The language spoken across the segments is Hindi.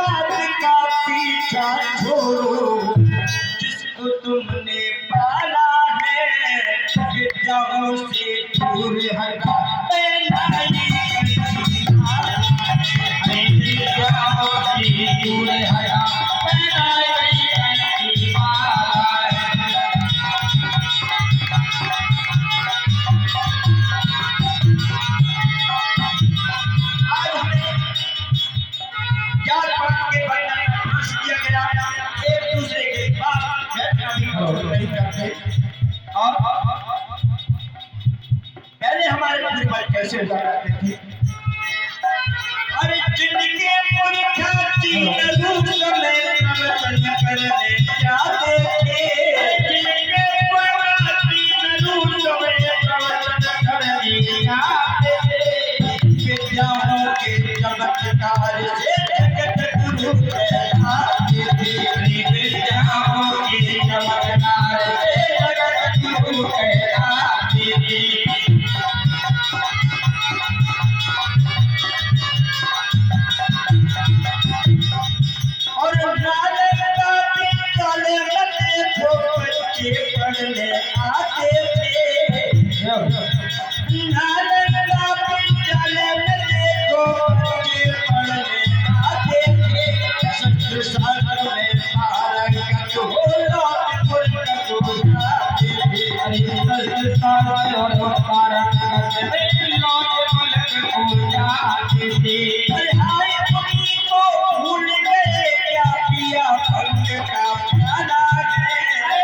बात का पीछा छोड़ो, जिसको तुमने पाला है विद्याओं से दूर हटा दूर हटा और पहले हमारे पूर्वज कैसे हुआ करते थे। अरे जिनके पुरखाती नरूप में प्रवचन करने जाते थे, जिनके पुरखाती नरूप में प्रवचन करने जाते थे, विद्याओं के चमत्कार से जगत गुरु कहलाते थे, विद्याओं के चमत्कार से जगत गुरु कहलाते थे। और नालंदा विद्यालय में जो बच्चे पढ़ने आते थे, नालंदा विद्यालय में जो बच्चे पढ़ने आते थे, सत्य सागर में पारंगत हो लौट को जाते थे, सत्य सागर और पारंगत में लौट को जाते थे। हाय पुनी को भूल गए क्या पिया भंग का प्याला है,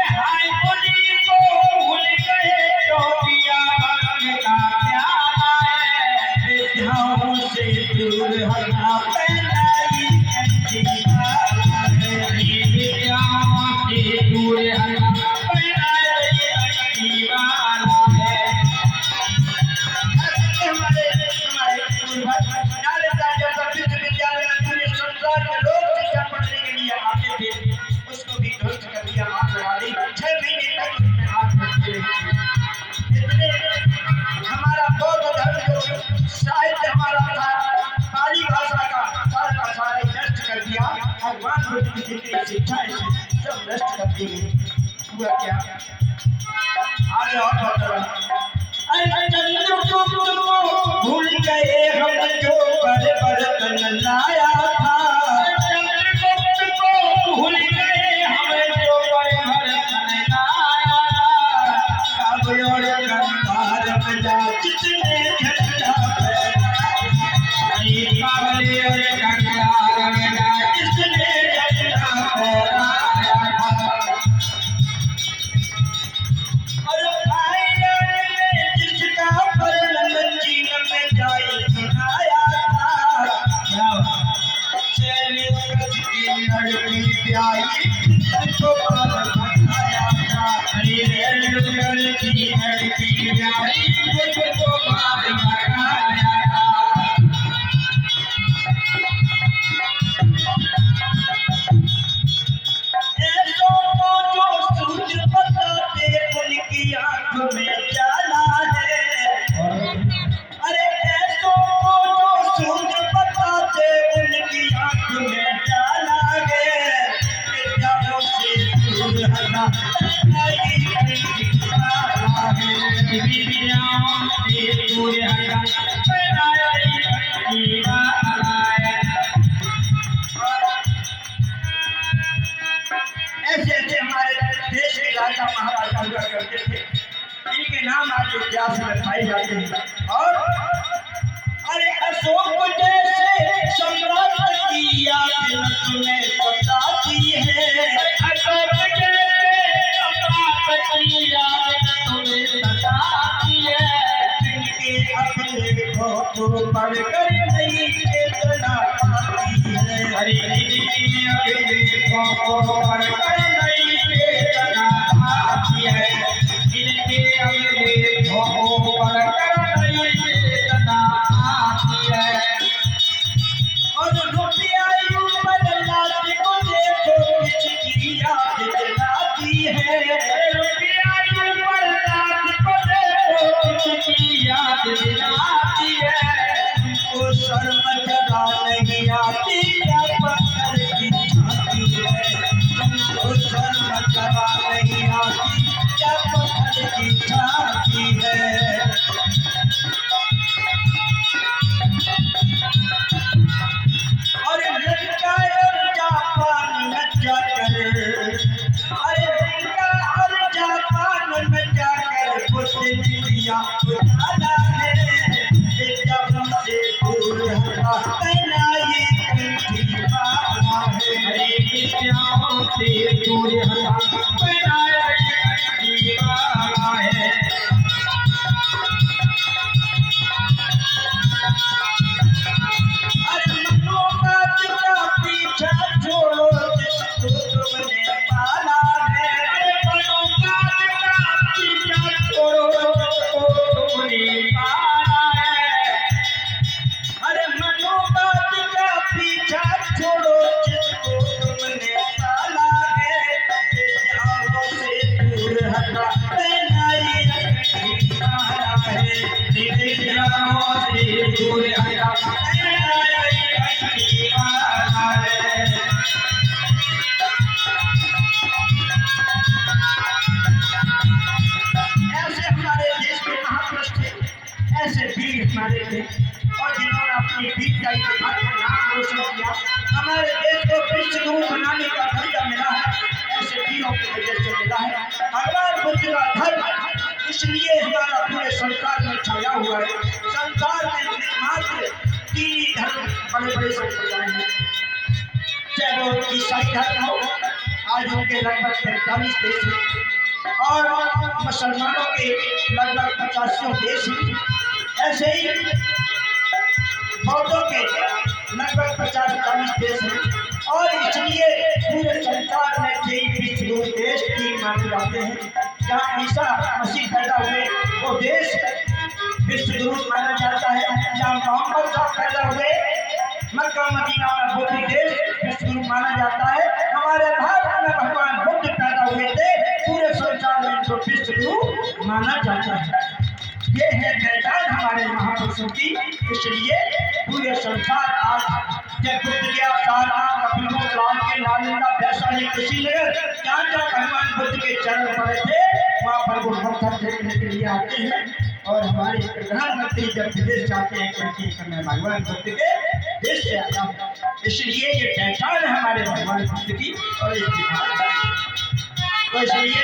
हाय पुनी को भूल गए जो पिया भंग का प्याला है, विद्याओं से दूर हटना पहनाई कंठी वाला है, विद्याओं से दूर हटना पहनाई कंठी वाला है। हमारे विश्वविद्यालय में पूरे संसार के लोग शिक्षा पढ़ने के लिए आते थे, उसको भी ध्वस्त कर दिया। आग लगा दी, 6 महीने तक उसमें आग बढ़ती रही। इतने हमारा बौद्ध धर्म जो साहित्य हमारा था, पाली भाषा का सारा नष्ट कर दिया। भगवान बुद्ध की जितनी शिक्षाएं थी सब नष्ट कर दी गई। हुआ क्या आगे और बताया। चंद्रगुप्त को भूल गए हम जो बर्तन लाया था, चंद्रगुप्त को भूल गए हम जो बर्तन लाया था, काबुल और गंगार में जितने झंडा फहराया, काबुल और गंगार में जितने झंडा फहराया था। ऐसे ऐसे हमारे देश के राजा महाराजा हुआ करते थे, इनके नाम आज इतिहास में पाए जाते हैं। और अरे अशोक जैसे सम्राट की याद तुम्हें सताती है, अशोक जैसे सम्राट की याद तुम्हें सताती है, जिनके अपने को पढ़कर नहीं चेतना पाती है, अरे जिनके अपने को पढ़कर नहीं चेतना पाती है, जिनके अपने को पढ़कर नहीं चेतना पाती है। और रुपया ऊपर लात को देखो किसकी याद दिलाती है, रुपया ऊपर लात को देखो किसकी याद दिलाती है, वो शर्म जगा नहीं आती क्या पत्थर हटा पहनाई कंठी माला है। अरे विद्याओं से दूर हटा पहनाई कंठी माला है। अरे मनोबात का पीछा छोड़ो जिसको तुमने पाला है। अरे मनोबात का पीछा छोड़ो जिसको तुमने पाला है। अरे मनोबात का पीछा छोड़ो जिसको तुमने पाला है। विद्याओं से दूर हटा पहनाई कंठी माला है। विद्याओं से दूर हटा पहनाई कंठी माला है। ऐसे हमारे देश के महापुरुष थे, ऐसे वीर हमारे थे और जिन्होंने अपनी वीरता के साथ नाम रोशन किया। हमारे देश को विश्व गुरु बनाने का दर्जा मिला है, ऐसे वीरों की वजह से मिला है। भगवान बुद्ध का धर्म इसलिए हमारा पूरे संसार में छाया हुआ है। संसार में मात्र 3 धर्म बड़े बड़े संप्रदाय हैं, चाहे वो ईसाई धर्म हो, आज उनके लगभग 45 देश हैं, और मुसलमानों के लगभग 85 देश हैं। ऐसे ही बौद्धों के लगभग 50-40 देश हैं, और इसलिए पूरे संसार में 3 विश्व गुरु देश 3 माने जाते हैं। जहाँ ईसा मसीह पैदा हुए वो देश विश्व गुरु माना जाता है। जहाँ मोहम्मद साहब पैदा हुए मक्का मदीना में वो भी देश विश्व गुरु माना जाता है। हमारे भारत में भगवान बुद्ध पैदा हुए थे, पूरे संसार में इनको विश्व गुरु माना जाता है। ये है पहचान हमारे महापुरुषों की। इसलिए पूरे संसार आज जब बुद्ध गया सारनाथ, कपिलवस्तु, राजगीर, नालंदा, वैशाली, कुशीनगर, जहाँ जहाँ भगवान बुद्ध के चरण पड़े थे वहाँ पर वो मत्था टेकने के लिए आते हैं। और हमारे प्रधानमंत्री जब विदेश जाते हैं कहते हैं मैं भगवान बुद्ध के देश से आया हूँ। इसलिए ये पहचान है हमारे भगवान बुद्ध की और इसकी भाषा। तो इसलिए